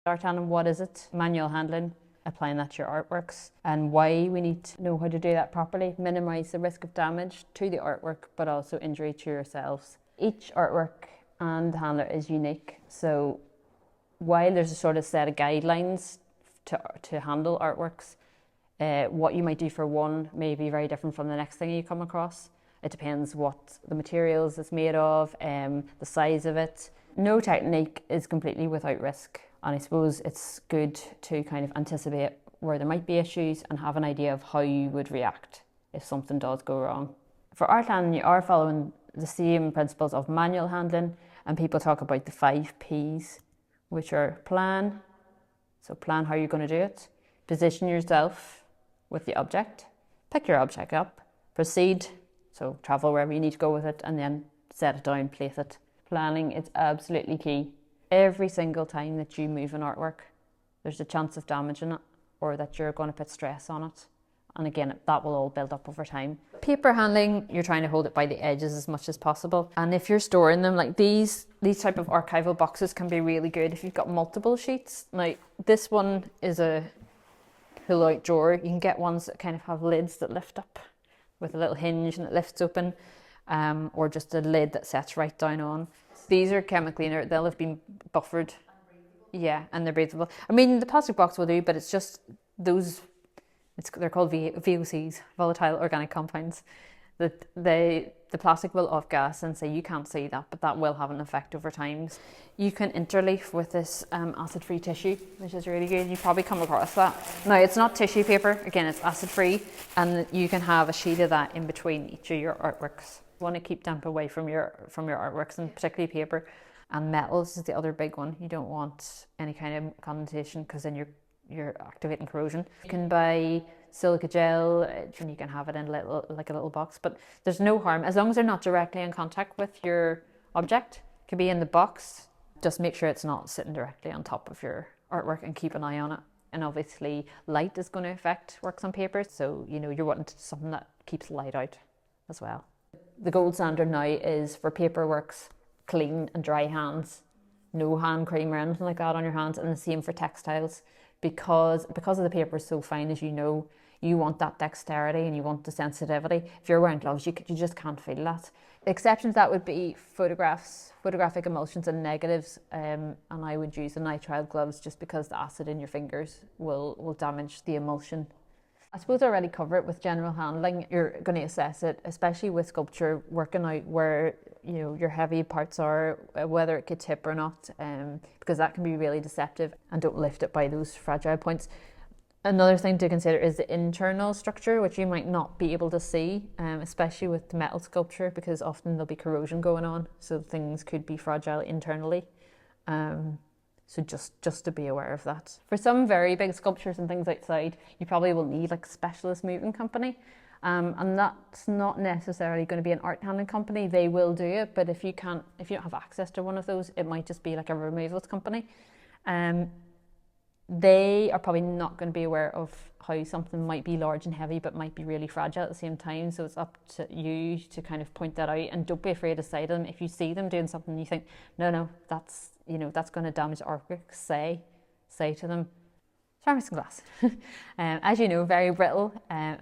Art handling, what is it? Manual handling, applying that to your artworks, and why we need to know how to do that properly. Minimise the risk of damage to the artwork, but also injury to yourselves. Each artwork and handler is unique, so while there's a sort of set of guidelines to handle artworks, what you might do for one may be very different from the next thing you come across. It depends what the materials it's made of, the size of it. No technique is completely without risk, and I suppose it's good to kind of anticipate where there might be issues and have an idea of how you would react if something does go wrong. For art handling, you are following the same principles of manual handling, and people talk about the 5 Ps, which are plan, so plan how you're going to do it, position yourself with the object, pick your object up, proceed, so travel wherever you need to go with it, and then set it down, place it. Planning is absolutely key. Every single time that you move an artwork, there's a chance of damaging it or that you're going to put stress on it. And again, that will all build up over time. Paper handling, you're trying to hold it by the edges as much as possible. And if you're storing them, like these type of archival boxes can be really good if you've got multiple sheets. Now, this one is a pull-out drawer. You can get ones that kind of have lids that lift up with a little hinge and it lifts open, or just a lid that sets right down on. These are chemically inert. They'll have been buffered. Yeah, and they're breathable. I mean, the plastic box will do, but it's just those, they're called VOCs, volatile organic compounds, that the plastic will off-gas and say you can't see that, but that will have an effect over time. You can interleaf with this acid-free tissue, which is really good. You probably come across that. Now, it's not tissue paper. Again, it's acid-free, and you can have a sheet of that in between each of your artworks. You want to keep damp away from your artworks, and particularly paper. And metals is the other big one. You don't want any kind of condensation, because then you're activating corrosion. You can buy silica gel and you can have it in a little box, but there's no harm as long as they're not directly in contact with your object. It can be in the box. Just make sure it's not sitting directly on top of your artwork and keep an eye on it. And obviously light is going to affect works on paper, so you're wanting something that keeps light out as well. The gold standard now is for paper works, clean and dry hands. No hand cream or anything like that on your hands, and the same for textiles. Because of the paper is so fine, as you know, you want that dexterity and you want the sensitivity. If you're wearing gloves, you just can't feel that. Exceptions that would be photographic emulsions and negatives, and I would use the nitrile gloves just because the acid in your fingers will damage the emulsion. I suppose I already cover it with general handling. You're going to assess it, especially with sculpture, working out where your heavy parts are, whether it could tip or not, because that can be really deceptive, and don't lift it by those fragile points. Another thing to consider is the internal structure, which you might not be able to see, especially with the metal sculpture, because often there'll be corrosion going on, so things could be fragile internally. So just to be aware of that. For some very big sculptures and things outside, you probably will need like a specialist moving company. And that's not necessarily going to be an art handling company. They will do it, but if you don't have access to one of those, it might just be like a removals company. They are probably not going to be aware of how something might be large and heavy, but might be really fragile at the same time. So it's up to you to kind of point that out, and don't be afraid to say to them if you see them doing something you think, no, that's going to damage artwork. Say to them, ceramics and glass. As you know, very brittle,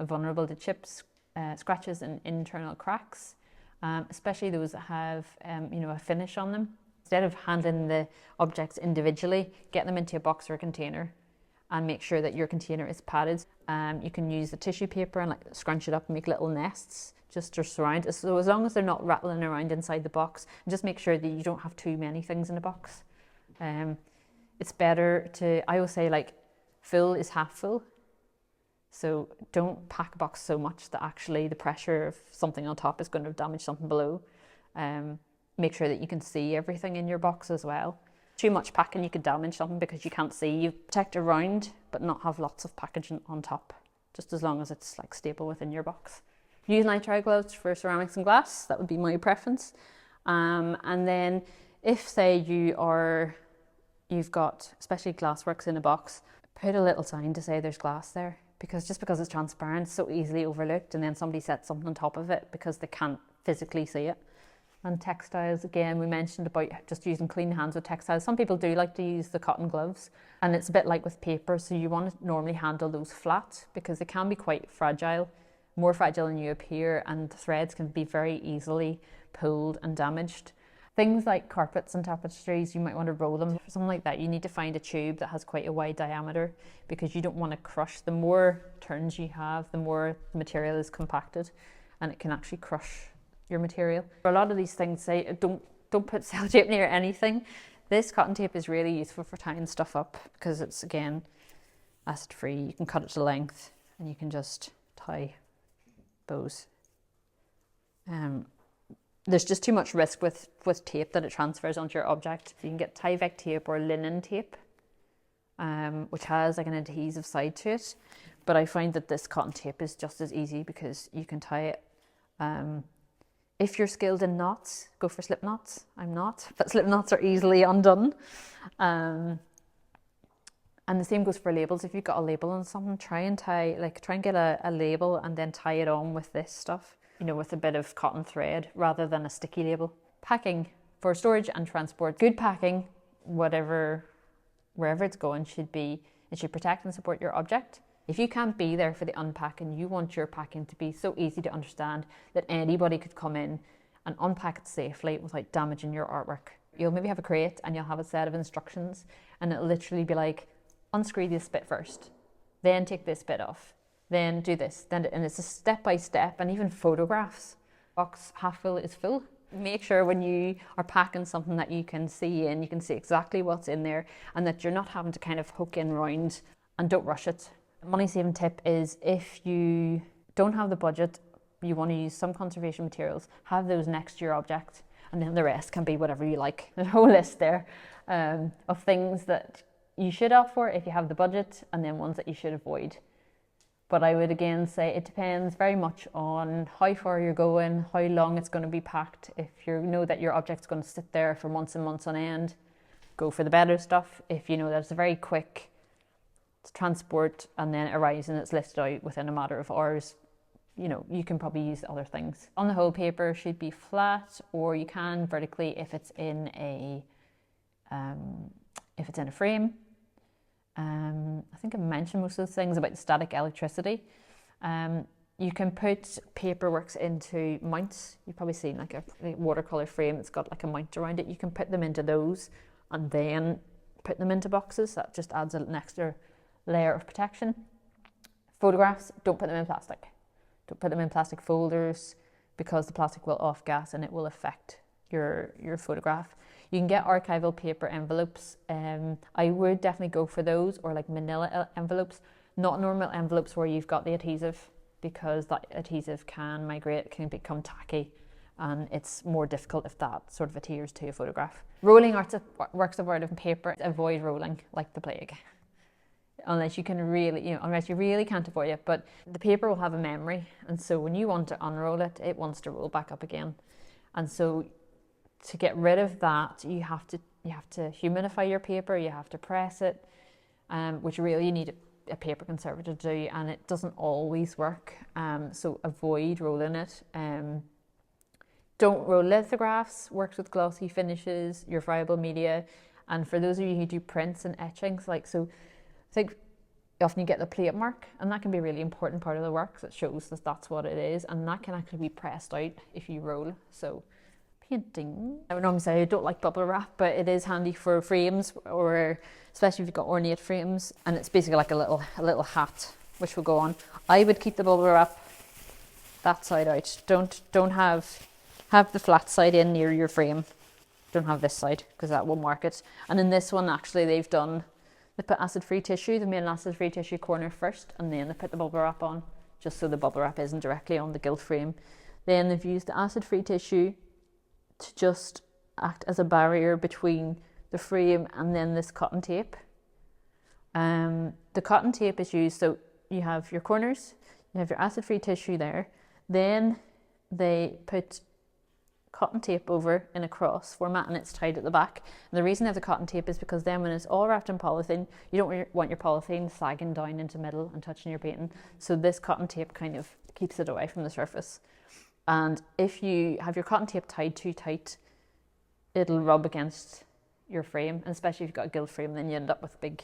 vulnerable to chips, scratches and internal cracks, especially those that have a finish on them. Instead of handling the objects individually, get them into a box or a container and make sure that your container is padded. You can use the tissue paper and scrunch it up and make little nests just to surround it. So as long as they're not rattling around inside the box, and just make sure that you don't have too many things in a box. It's better to, I always say, full is half full. So don't pack a box so much that actually the pressure of something on top is going to damage something below. Make sure that you can see everything in your box as well. Too much packing, you could damage something because you can't see. You protect around, but not have lots of packaging on top, just as long as it's stable within your box. Use nitrile gloves for ceramics and glass. That would be my preference. And then if say you've got especially glassworks in a box, put a little sign to say there's glass there, because just because it's transparent, it's so easily overlooked, and then somebody sets something on top of it because they can't physically see it. And textiles, again, we mentioned about just using clean hands with textiles. Some people do like to use the cotton gloves, and it's a bit like with paper, so you want to normally handle those flat because they can be quite fragile, more fragile than you appear, and the threads can be very easily pulled and damaged. Things like carpets and tapestries, you might want to roll them. For something like that, you need to find a tube that has quite a wide diameter because you don't want to crush. The more turns you have, the more the material is compacted, and it can actually crush your material. For a lot of these things, say don't put sellotape near anything. This cotton tape is really useful for tying stuff up because it's, again, acid free. You can cut it to length and you can just tie bows. There's just too much risk with tape that it transfers onto your object. You can get Tyvek tape or linen tape, which has like an adhesive side to it, but I find that this cotton tape is just as easy because you can tie it. If you're skilled in knots, go for slip knots. I'm not, but slip knots are easily undone. And the same goes for labels. If you've got a label on something, try and get a label and then tie it on with this stuff, with a bit of cotton thread rather than a sticky label. Packing for storage and transport. Good packing, wherever it's going, it should protect and support your object. If you can't be there for the unpacking, you want your packing to be so easy to understand that anybody could come in and unpack it safely without damaging your artwork. You'll maybe have a crate and you'll have a set of instructions, and it'll literally be like, unscrew this bit first, then take this bit off, then do this, and it's a step by step, and even photographs. Box half full is full. Make sure when you are packing something that you can see exactly what's in there, and that you're not having to kind of hook in round, and don't rush it. Money saving tip is if you don't have the budget, you want to use some conservation materials, have those next to your object, and then the rest can be whatever you like. There's a whole list there of things that you should opt for if you have the budget, and then ones that you should avoid. But I would again say it depends very much on how far you're going, how long it's going to be packed. If you know that your object's going to sit there for months and months on end, go for the better stuff. If you know that it's a very quick transport and then it arrives and it's lifted out within a matter of hours, you can probably use other things. On the whole, paper should be flat, or you can vertically if it's in a frame. I think I mentioned most of those things about static electricity. You can put paperworks into mounts. You've probably seen like a watercolor frame that's got like a mount around it. You can put them into those and then put them into boxes. That just adds an extra layer of protection. Photographs, don't put them in plastic. Don't put them in plastic folders because the plastic will off gas and it will affect your photograph. You can get archival paper envelopes. I would definitely go for those, or like manila envelopes, not normal envelopes where you've got the adhesive, because that adhesive can migrate, can become tacky, and it's more difficult if that sort of adheres to a photograph. Rolling works of art on paper, avoid rolling like the plague. Unless you really can't avoid it, but the paper will have a memory, and so when you want to unroll it, it wants to roll back up again. And so to get rid of that, you have to humidify your paper, you have to press it, which really you need a paper conservator to do, and it doesn't always work. So avoid rolling it. Don't roll lithographs, works with glossy finishes, your friable media, and for those of you who do prints and etchings, I think often you get the plate mark, and that can be a really important part of the work that shows that that's what it is, and that can actually be pressed out if you roll. So painting, I would normally say I don't like bubble wrap, but it is handy for frames, or especially if you've got ornate frames, and it's basically like a little hat which will go on. I would keep the bubble wrap that side out. Don't have the flat side in near your frame. Don't have this side because that will mark it. And in this one, actually, they put acid-free tissue. They made an acid-free tissue corner first, and then they put the bubble wrap on, just so the bubble wrap isn't directly on the gilt frame. Then they've used the acid-free tissue to just act as a barrier between the frame and then this cotton tape. The cotton tape is used, so you have your corners, you have your acid-free tissue there, then they put cotton tape over in a cross format, and it's tied at the back. And the reason they have the cotton tape is because then when it's all wrapped in polythene, you don't want your polythene sagging down into the middle and touching your painting. So this cotton tape kind of keeps it away from the surface. And if you have your cotton tape tied too tight, it'll rub against your frame, and especially if you've got a gilt frame, then you end up with big,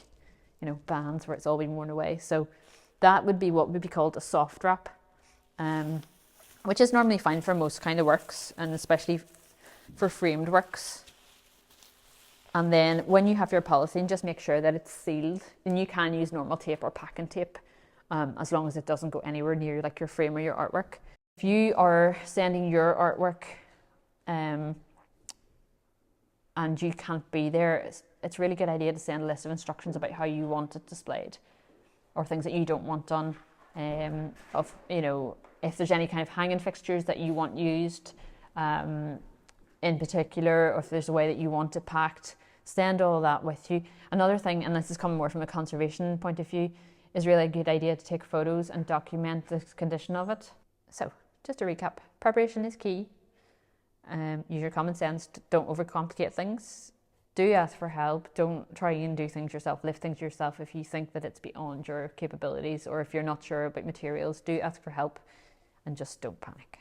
bands where it's all been worn away. So that would be what would be called a soft wrap, which is normally fine for most kind of works, and especially for framed works. And then when you have your polythene, just make sure that it's sealed, and you can use normal tape or packing tape, as long as it doesn't go anywhere near like your frame or your artwork. If you are sending your artwork and you can't be there, it's a really good idea to send a list of instructions about how you want it displayed, or things that you don't want done. If there's any kind of hanging fixtures that you want used in particular, or if there's a way that you want it packed, send all that with you. Another thing, and this is coming more from a conservation point of view, is really a good idea to take photos and document the condition of it. So, just to recap, preparation is key. Use your common sense, don't overcomplicate things. Do ask for help, don't try and do things yourself, lift things yourself if you think that it's beyond your capabilities, or if you're not sure about materials, do ask for help, and just don't panic.